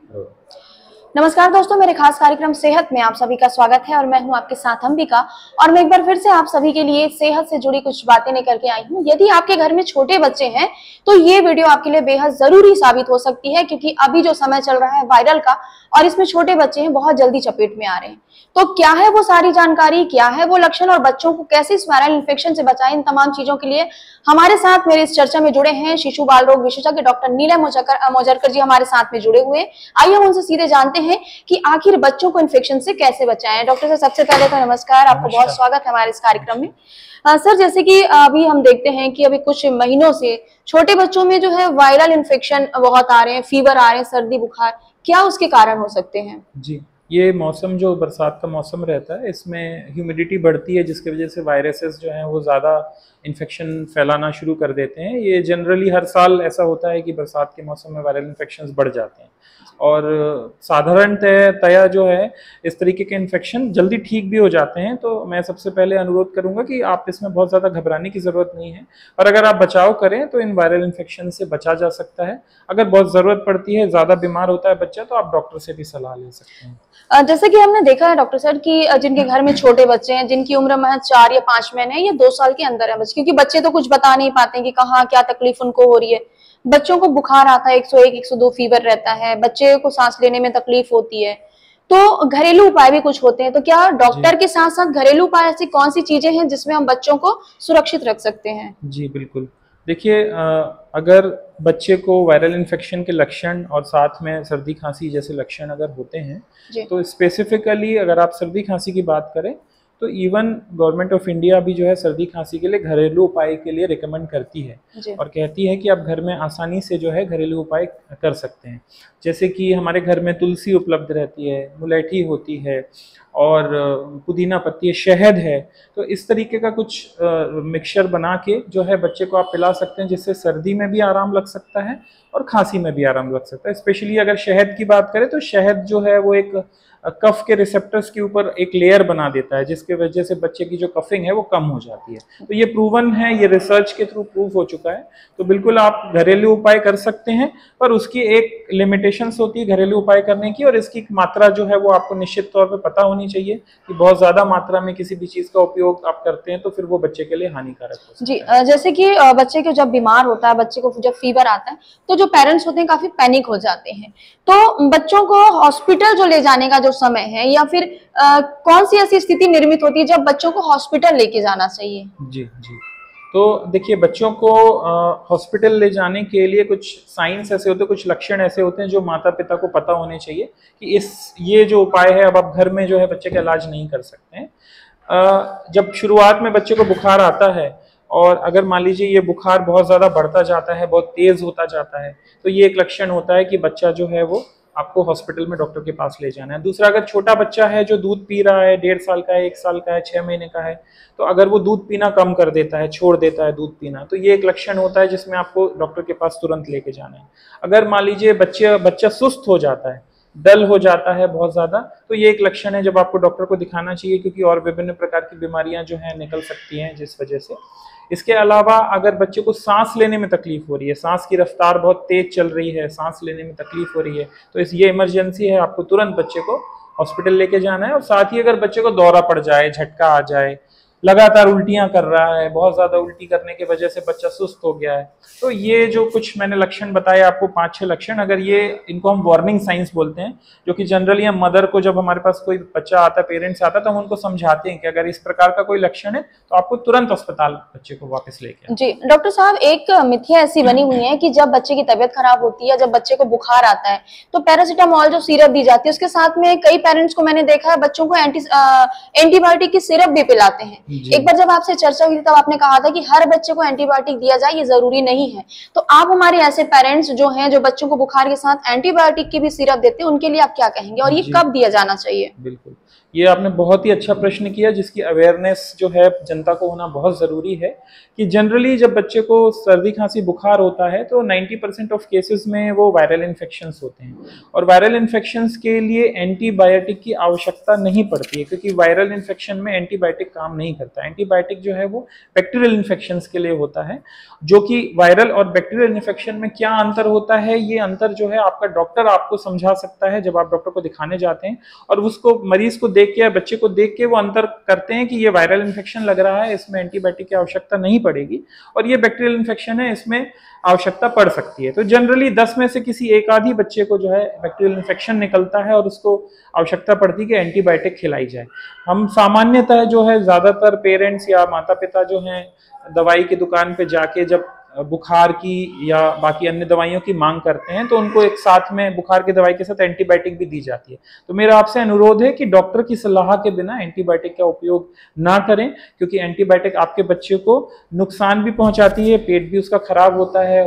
नमस्कार दोस्तों, मेरे खास कार्यक्रम सेहत में आप सभी का स्वागत है और मैं हूं आपके साथ अंबिका। और मैं एक बार फिर से आप सभी के लिए सेहत से जुड़ी कुछ बातें लेकर के आई हूं। यदि आपके घर में छोटे बच्चे हैं तो ये वीडियो आपके लिए बेहद जरूरी साबित हो सकती है, क्योंकि अभी जो समय चल रहा है वायरल का और इसमें छोटे बच्चे हैं बहुत जल्दी चपेट में आ रहे हैं। तो क्या है वो सारी जानकारी, क्या है वो लक्षण और बच्चों को कैसे इस वायरल इन्फेक्शन से बचाएं, इन तमाम चीजों के लिए हमारे साथ मेरे इस चर्चा में जुड़े हैं शिशु बाल रोग विशेषज्ञ डॉक्टर नीलम मोजरकर जी हमारे साथ में जुड़े हुए। आइए हम उनसे सीधे जानते हैं कि आखिर बच्चों को इन्फेक्शन से कैसे बचाएं। डॉक्टर साहब, सबसे पहले तो नमस्कार, आपको बहुत स्वागत है हमारे इस कार्यक्रम में। सर, जैसे कि अभी हम देखते हैं कि अभी कुछ महीनों से छोटे बच्चों में जो है वायरल इन्फेक्शन बहुत आ रहे हैं, फीवर आ रहे हैं, सर्दी बुखार, क्या उसके कारण हो सकते हैं? जी, ये मौसम जो बरसात का मौसम रहता है, इसमें ह्यूमिडिटी बढ़ती है, जिसकी वजह से वायरसेस जो हैं वो ज़्यादा इन्फेक्शन फैलाना शुरू कर देते हैं। ये जनरली हर साल ऐसा होता है कि बरसात के मौसम में वायरल इन्फेक्शंस बढ़ जाते हैं और साधारणतया जो है इस तरीके के इन्फेक्शन जल्दी ठीक भी हो जाते हैं। तो मैं सबसे पहले अनुरोध करूंगा कि आप इसमें बहुत ज़्यादा घबराने की ज़रूरत नहीं है, और अगर आप बचाव करें तो इन वायरल इन्फेक्शन से बचा जा सकता है। अगर बहुत ज़रूरत पड़ती है, ज़्यादा बीमार होता है बच्चा, तो आप डॉक्टर से भी सलाह ले सकते हैं। जैसे कि हमने देखा है डॉक्टर सर कि जिनके घर में छोटे बच्चे हैं, जिनकी उम्र महज 4 या 5 महीने या 2 साल के अंदर है बच्चे, क्योंकि बच्चे तो कुछ बता नहीं पाते कि कहाँ क्या तकलीफ उनको हो रही है। बच्चों को बुखार आता है, 101 102 फीवर रहता है, बच्चे को सांस लेने में तकलीफ होती है, तो घरेलू उपाय भी कुछ होते हैं। तो क्या डॉक्टर के साथ साथ घरेलू उपाय ऐसी कौन सी चीजें हैं जिसमें हम बच्चों को सुरक्षित रख सकते हैं? जी बिल्कुल। देखिए, अगर बच्चे को वायरल इन्फेक्शन के लक्षण और साथ में सर्दी खांसी जैसे लक्षण अगर होते हैं, तो स्पेसिफिकली अगर आप सर्दी खांसी की बात करें तो इवन गवर्नमेंट ऑफ इंडिया भी जो है सर्दी खांसी के लिए घरेलू उपाय के लिए रिकमेंड करती है और कहती है कि आप घर में आसानी से जो है घरेलू उपाय कर सकते हैं। जैसे कि हमारे घर में तुलसी उपलब्ध रहती है, मुलैठी होती है और पुदीना पत्ती, शहद है। तो इस तरीके का कुछ मिक्सचर बना के जो है बच्चे को आप पिला सकते हैं, जिससे सर्दी में भी आराम लग सकता है और खांसी में भी आराम लग सकता है। स्पेशली अगर शहद की बात करें तो शहद जो है वो एक कफ के रिसेप्टर्स के ऊपर एक लेयर बना देता है, जिसके वजह से बच्चे की जो कफिंग है वो कम हो जाती है। तो ये प्रूवन है, ये रिसर्च के थ्रू प्रूव हो चुका है। तो बिल्कुल आप घरेलू उपाय कर सकते हैं, पर उसकी एक लिमिटेशंस होती है घरेलू उपाय करने की, और इसकी मात्रा जो है वो आपको निश्चित तौर पे पता होनी चाहिए कि बहुत ज्यादा मात्रा में किसी भी चीज का उपयोग आप करते हैं तो फिर वो बच्चे के लिए हानिकारक हो सकता है। जी, जैसे कि बच्चे को जब बीमार होता है, बच्चे को जब फीवर आता है, तो जो पेरेंट्स होते हैं काफी पैनिक हो जाते हैं। तो बच्चों को हॉस्पिटल जो ले जाने का जो समय है, या फिर कौन सी ऐसी स्थिति निर्मित होती है जब बच्चों को हॉस्पिटल लेके जाना चाहिए? जी जी। तो देखिए, बच्चों को हॉस्पिटल ले जाने के लिए कुछ साइंस ऐसे होते हैं, कुछ लक्षण ऐसे होते हैं जो माता पिता को पता होने चाहिए कि ये जो उपाय है अब आप घर में जो है बच्चे का इलाज नहीं कर सकते हैं। जब शुरुआत में बच्चे को बुखार आता है और अगर मान लीजिए ये बुखार बहुत ज़्यादा बढ़ता जाता है, बहुत तेज़ होता जाता है, तो ये एक लक्षण होता है कि बच्चा जो है वो आपको हॉस्पिटल में डॉक्टर के पास ले जाना है। दूसरा, अगर छोटा बच्चा है जो दूध पी रहा है, 1.5 साल का है, 1 साल का है, 6 महीने का है, तो अगर वो दूध पीना कम कर देता है, छोड़ देता है दूध पीना, तो ये एक लक्षण होता है जिसमें आपको डॉक्टर के पास तुरंत लेके जाना है। अगर मान लीजिए बच्चा सुस्त हो जाता है, डल हो जाता है बहुत ज़्यादा, तो ये एक लक्षण है जब आपको डॉक्टर को दिखाना चाहिए, क्योंकि और विभिन्न प्रकार की बीमारियां जो हैं निकल सकती हैं जिस वजह से। इसके अलावा अगर बच्चे को सांस लेने में तकलीफ हो रही है, सांस की रफ्तार बहुत तेज चल रही है, सांस लेने में तकलीफ हो रही है, तो ये इमरजेंसी है, आपको तुरंत बच्चे को हॉस्पिटल लेके जाना है। और साथ ही अगर बच्चे को दौरा पड़ जाए, झटका आ जाए, लगातार उल्टियां कर रहा है, बहुत ज्यादा उल्टी करने की वजह से बच्चा सुस्त हो गया है, तो ये जो कुछ मैंने लक्षण बताए आपको, 5-6 लक्षण, अगर ये इनको हम वार्निंग साइंस बोलते हैं, जो कि जनरली हम मदर को, जब हमारे पास कोई बच्चा आता है, पेरेंट्स आता है, तो हम उनको समझाते हैं कि अगर इस प्रकार का कोई लक्षण है तो आपको तुरंत अस्पताल बच्चे को वापस लेके। जी डॉक्टर साहब, एक मिथ्या ऐसी बनी हुई है कि जब बच्चे की तबीयत खराब होती है, जब बच्चे को बुखार आता है, तो पैरासीटामोल जो सिरप दी जाती है, उसके साथ में कई पेरेंट्स को मैंने देखा है बच्चों को एंटीबायोटिक की सिरप भी पिलाते हैं। एक बार जब आपसे चर्चा हुई तब आपने कहा था कि हर बच्चे को एंटीबायोटिक दिया जाए, ये जरूरी नहीं है। तो आप हमारे ऐसे पेरेंट्स जो हैं जो बच्चों को बुखार के साथ एंटीबायोटिक की भी सिरप देते हैं, उनके लिए आप क्या कहेंगे और ये कब दिया जाना चाहिए? बिल्कुल, ये आपने बहुत ही अच्छा प्रश्न किया, जिसकी अवेयरनेस जो है जनता को होना बहुत ज़रूरी है कि जनरली जब बच्चे को सर्दी खांसी बुखार होता है तो 90% ऑफ केसेस में वो वायरल इन्फेक्शंस होते हैं, और वायरल इन्फेक्शंस के लिए एंटीबायोटिक की आवश्यकता नहीं पड़ती है, क्योंकि वायरल इन्फेक्शन में एंटीबायोटिक काम नहीं करता। एंटीबायोटिक जो है वो बैक्टीरियल इन्फेक्शंस के लिए होता है, जो कि वायरल और बैक्टीरियल इन्फेक्शन में क्या अंतर होता है, ये अंतर जो है आपका डॉक्टर आपको समझा सकता है जब आप डॉक्टर को दिखाने जाते हैं, और उसको मरीज को देख के या बच्चे को देख के वो अंतर करते हैं कि ये वायरल इन्फेक्शन लग रहा है, इसमें एंटीबायोटिक की आवश्यकता नहीं पड़ेगी, और ये बैक्टीरियल इन्फेक्शन है, इसमें आवश्यकता पड़ सकती है। तो जनरली 10 में से किसी एक आध ही बच्चे को जो है बैक्टीरियल इन्फेक्शन निकलता है और उसको आवश्यकता पड़ती है कि एंटीबायोटिक खिलाई जाए। हम सामान्यतः जो है ज़्यादातर पेरेंट्स या माता पिता जो हैं दवाई की दुकान पे जाके जब बुखार की या बाकी अन्य दवाइयों की मांग करते हैं तो उनको एक साथ में बुखार की दवाई के साथ एंटीबायोटिक भी दी जाती है। तो मेरा आपसे अनुरोध है कि डॉक्टर की सलाह के बिना एंटीबायोटिक का उपयोग ना करें, क्योंकि एंटीबायोटिक आपके बच्चे को नुकसान भी पहुंचाती है, पेट भी उसका खराब होता है।